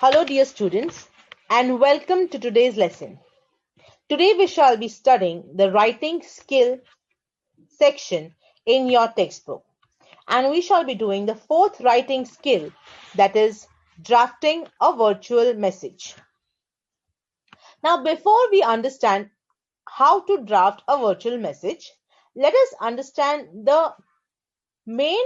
Hello, dear students, and welcome to today's lesson. Today, we shall be studying the writing skill section in your textbook, and we shall be doing the fourth writing skill, that is, drafting a virtual message. Now, before we understand how to draft a virtual message, let us understand the main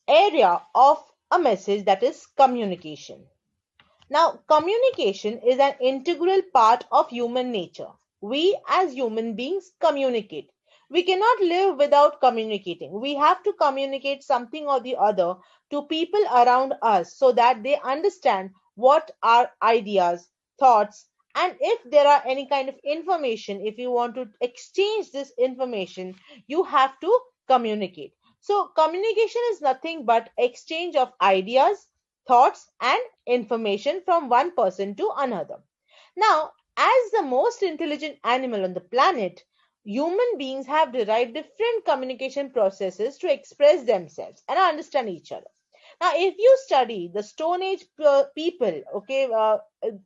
area of a message, that is, communication. Now, communication is an integral part of human nature. We as human beings communicate. We cannot live without communicating. We have to communicate something or the other to people around us so that they understand what our ideas, thoughts, and if there are any kind of information, if you want to exchange this information, you have to communicate. So, communication is nothing but exchange of ideas, thoughts, and information from one person to another. Now, as the most intelligent animal on the planet, human beings have derived different communication processes to express themselves and understand each other. Now, if you study the Stone Age people,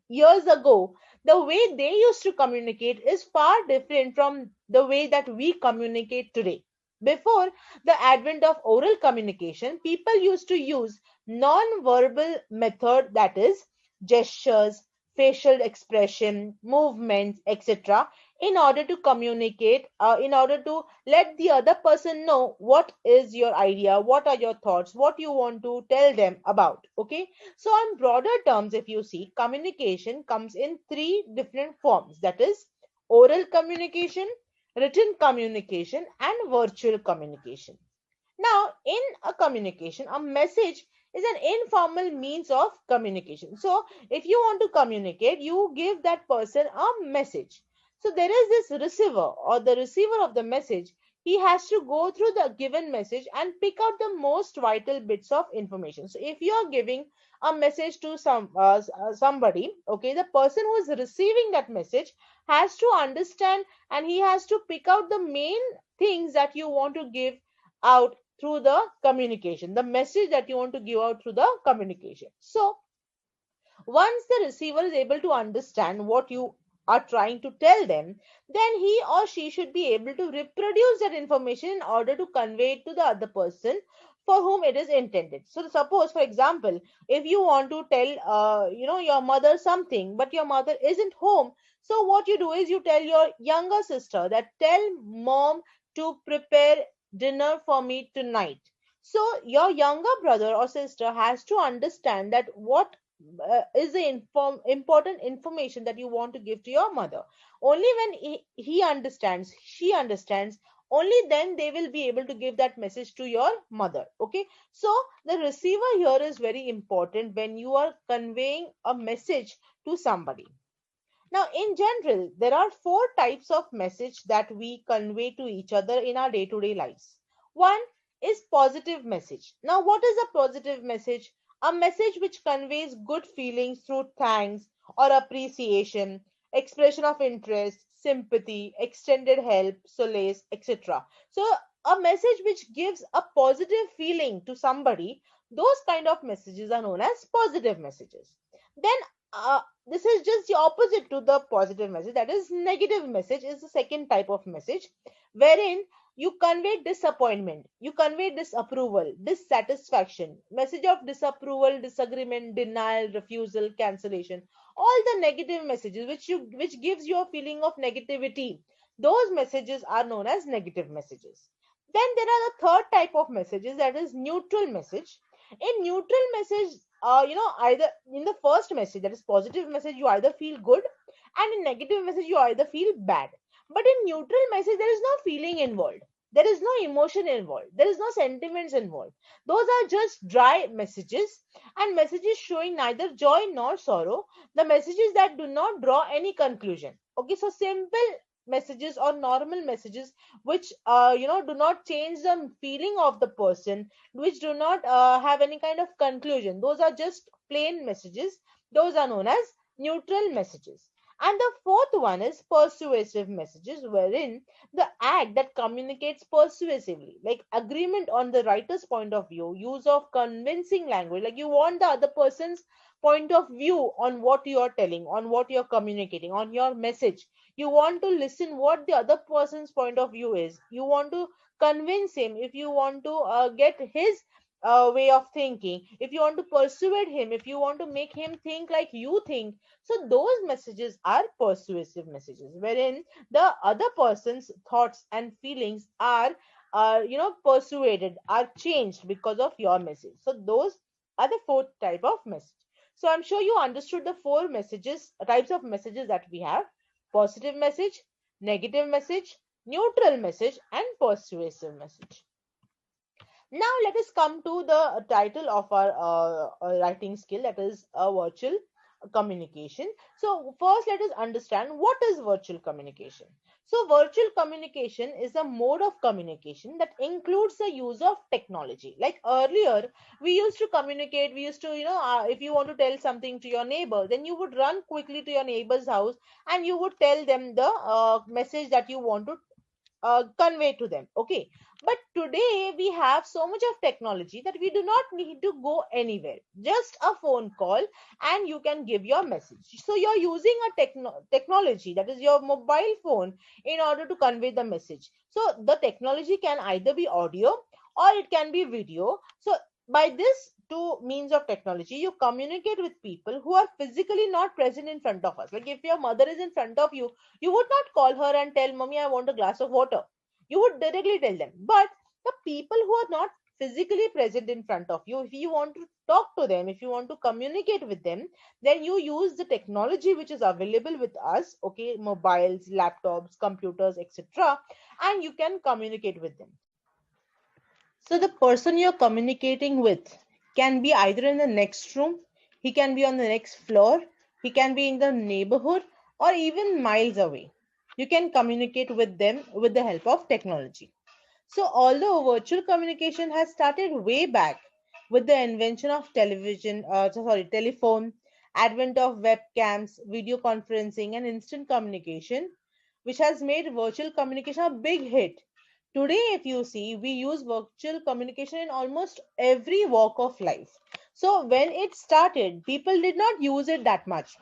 years ago, the way they used to communicate is far different from the way that we communicate today. Before the advent of oral communication, people used to use non-verbal method, that is gestures, facial expression, movements, etc., in order to communicate, in order to let the other person know what is your idea, what are your thoughts, what you want to tell them about. Okay, so on broader terms, if you see, communication comes in three different forms, that is oral communication, written communication, and virtual communication. Now, in a communication, a message is an informal means of communication. So, if you want to communicate, you give that person a message. So, there is this receiver or the receiver of the message. He has to go through the given message and pick out the most vital bits of information. So, if you are giving a message to somebody, okay, the person who is receiving that message has to understand and he has to pick out the main things that you want to give out through the communication, the message that you want to give out through the communication. So, once the receiver is able to understand what you are trying to tell them, then he or she should be able to reproduce that information in order to convey it to the other person for whom it is intended. So, suppose, for example, if you want to tell, your mother something, but your mother isn't home, so what you do is you tell your younger sister that tell mom to prepare dinner for me tonight. So your younger brother or sister has to understand that what is the important information that you want to give to your mother. Only when he understands, she understands, only then they will be able to give that message to your mother. Okay, so the receiver here is very important when you are conveying a message to somebody. Now, in general, there are four types of message that we convey to each other in our day-to-day lives. One is positive message. Now, what is a positive message? A message which conveys good feelings through thanks or appreciation, expression of interest, sympathy, extended help, solace, etc. So, a message which gives a positive feeling to somebody, those kind of messages are known as positive messages. Then, this is just the opposite to the positive message, that is negative message is the second type of message, wherein you convey disappointment, you convey disapproval, dissatisfaction, message of disapproval, disagreement, denial, refusal, cancellation, all the negative messages which gives you a feeling of negativity, those messages are known as negative messages. Then there are the third type of messages, that is neutral message. In neutral message, either in the first message, that is positive message, you either feel good, and in negative message you either feel bad. But in neutral message there is no feeling involved, there is no emotion involved, there is no sentiments involved. Those are just dry messages, and messages showing neither joy nor sorrow, the messages that do not draw any conclusion. Okay, so simple messages or normal messages which do not change the feeling of the person, which do not have any kind of conclusion, those are just plain messages, those are known as neutral messages. And the fourth one is persuasive messages, wherein the act that communicates persuasively, like agreement on the writer's point of view, use of convincing language, like you want the other person's point of view on what you are telling, on what you're communicating, on your message. You want to listen what the other person's point of view is. You want to convince him, if you want to get his way of thinking, if you want to persuade him, if you want to make him think like you think. So those messages are persuasive messages, wherein the other person's thoughts and feelings are persuaded, are changed because of your message. So those are the fourth type of message. So I'm sure you understood the four messages, types of messages that we have: positive message, negative message, neutral message, and persuasive message. Now let us come to the title of our writing skill, that is virtual communication. So first let us understand what is virtual communication. So virtual communication is a mode of communication that includes the use of technology. Like earlier, we used to communicate, we used to, if you want to tell something to your neighbor, then you would run quickly to your neighbor's house and you would tell them the message that you want to convey to them. Okay, but today we have so much of technology that we do not need to go anywhere, just a phone call and you can give your message. So you're using a technology, that is your mobile phone, in order to convey the message. So the technology can either be audio or it can be video. So by this two means of technology, you communicate with people who are physically not present in front of us. Like if your mother is in front of you, you would not call her and tell, "Mommy, I want a glass of water." You would directly tell them. But the people who are not physically present in front of you, if you want to talk to them, if you want to communicate with them, then you use the technology which is available with us, okay, mobiles, laptops, computers, etc., and you can communicate with them. So the person you're communicating with can be either in the next room, he can be on the next floor, he can be in the neighborhood, or even miles away. You can communicate with them with the help of technology. So although virtual communication has started way back with the invention of telephone, advent of webcams, video conferencing, and instant communication, which has made virtual communication a big hit. Today, if you see, we use virtual communication in almost every walk of life. So when it started, people did not use it that much,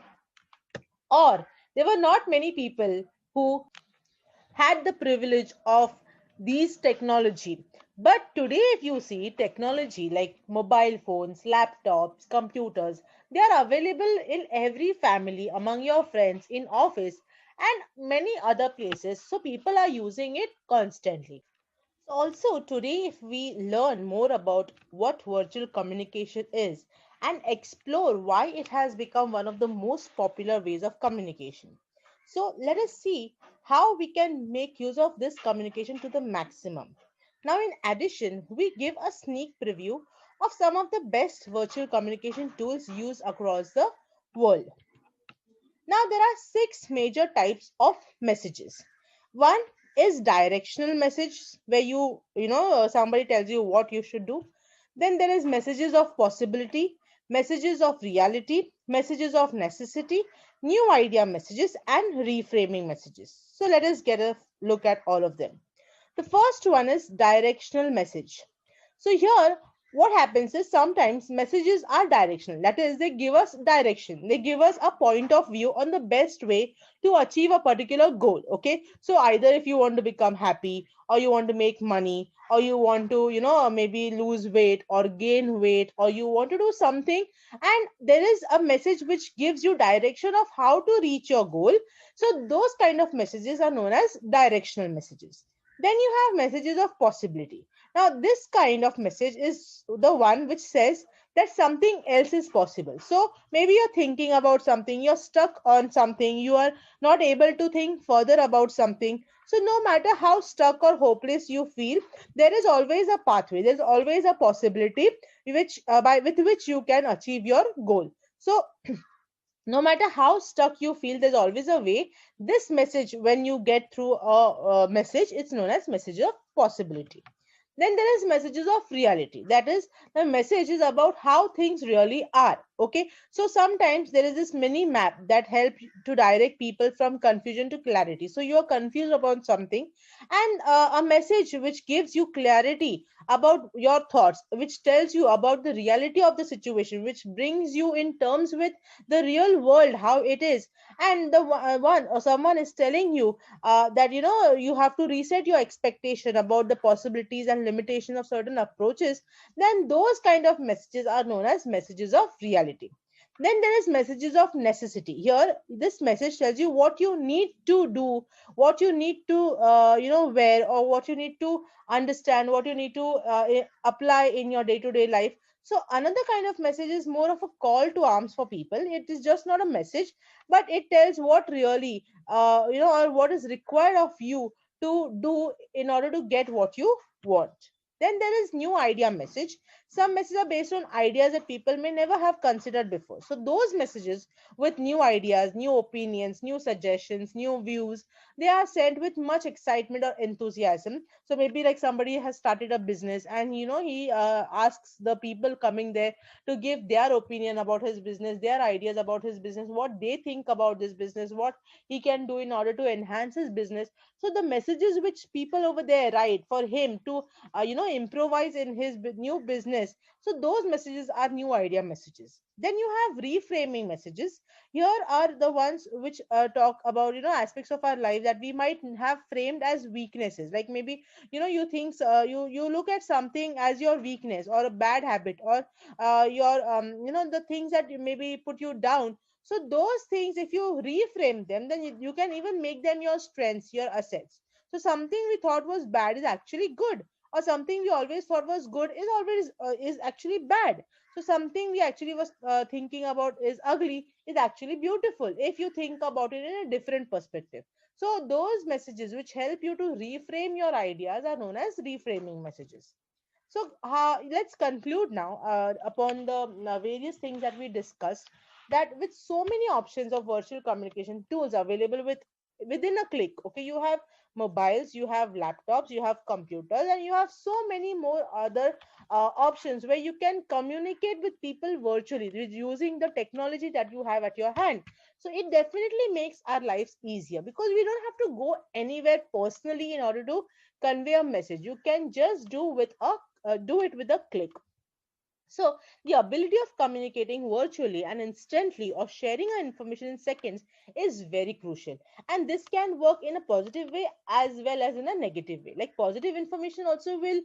or there were not many people who had the privilege of these technology. But today, if you see, technology like mobile phones, laptops, computers, they are available in every family, among your friends, in office, and many other places. So people are using it constantly. Also, today, if we learn more about what virtual communication is and explore why it has become one of the most popular ways of communication. So, let us see how we can make use of this communication to the maximum. Now, in addition, we give a sneak preview of some of the best virtual communication tools used across the world. Now, there are six major types of messages. One is directional message, where somebody tells you what you should do. Then there is messages of possibility, messages of reality, messages of necessity, new idea messages, and reframing messages. So let us get a look at all of them. The first one is directional message. So here, what happens is sometimes messages are directional. That is, they give us direction. They give us a point of view on the best way to achieve a particular goal. Okay. So either if you want to become happy, or you want to make money, or you want to, maybe lose weight or gain weight, or you want to do something, and there is a message which gives you direction of how to reach your goal. So those kind of messages are known as directional messages. Then you have messages of possibility. Now, this kind of message is the one which says that something else is possible. So, maybe you're thinking about something, you're stuck on something, you are not able to think further about something. So, no matter how stuck or hopeless you feel, there is always a pathway, there's always a possibility with which you can achieve your goal. So, no matter how stuck you feel, there's always a way. This message, when you get through a message, it's known as message of possibility. Then there is messages of reality. That is, the message is about how things really are. Okay, so sometimes there is this mini map that help to direct people from confusion to clarity. So you're confused about something, and a message which gives you clarity about your thoughts, which tells you about the reality of the situation, which brings you in terms with the real world, how it is. And the one or someone is telling you that you have to reset your expectation about the possibilities and limitation of certain approaches, then those kind of messages are known as messages of reality. Then there is messages of necessity. Here this message tells you what you need to do, what you need to wear, or what you need to understand, what you need to apply in your day to day life. So another kind of message is more of a call to arms for people. It is just not a message, but it tells what really or what is required of you to do in order to get what you want. Then there is new idea message. Some messages are based on ideas that people may never have considered before. So those messages with new ideas, new opinions, new suggestions, new views, they are sent with much excitement or enthusiasm. So maybe like somebody has started a business, and he asks the people coming there to give their opinion about his business, their ideas about his business, what they think about this business, what he can do in order to enhance his business. So the messages which people over there write for him to improvise in his new business, so those messages are new idea messages. Then you have reframing messages. Here are the ones which talk about aspects of our life that we might have framed as weaknesses. Like maybe you think you look at something as your weakness or a bad habit, or your the things that maybe put you down. So those things, if you reframe them, then you can even make them your strengths, your assets. So something we thought was bad is actually good, or something we always thought was good is always is actually bad. So something we actually was thinking about is ugly is actually beautiful if you think about it in a different perspective. So those messages which help you to reframe your ideas are known as reframing messages. So let's conclude now upon the various things that we discussed. That with so many options of virtual communication tools available within a click. Okay, you have mobiles, you have laptops, you have computers, and you have so many more other options where you can communicate with people virtually with using the technology that you have at your hand. So it definitely makes our lives easier because we don't have to go anywhere personally in order to convey a message. You can just do it with a click. So, the ability of communicating virtually and instantly or sharing our information in seconds is very crucial. And this can work in a positive way as well as in a negative way. Like positive information also will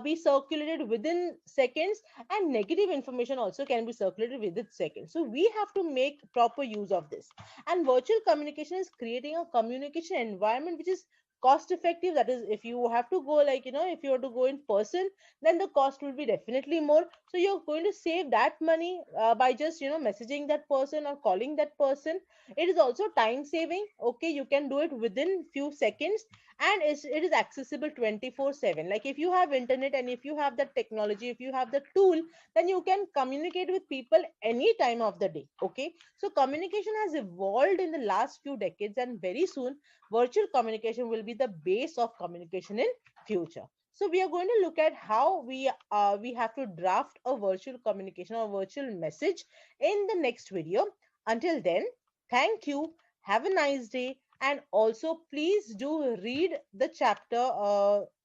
be circulated within seconds, and negative information also can be circulated within seconds. So, we have to make proper use of this. And virtual communication is creating a communication environment which is cost effective. That is, if you have to go, like if you have to go in person, then the cost will be definitely more. So you're going to save that money by just messaging that person or calling that person. It is also time saving. Okay, you can do it within few seconds, and it is accessible 24/7. Like if you have internet and if you have the technology, if you have the tool, then you can communicate with people any time of the day. Okay, so communication has evolved in the last few decades, and very soon virtual communication will be the base of communication in future. So we are going to look at how we have to draft a virtual communication or virtual message in the next video. Until then, thank you. Have a nice day, and also please do read the chapter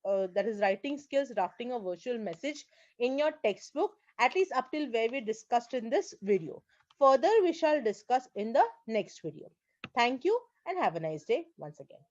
that is writing skills, drafting a virtual message in your textbook, at least up till where we discussed in this video. Further, we shall discuss in the next video. Thank you and have a nice day once again.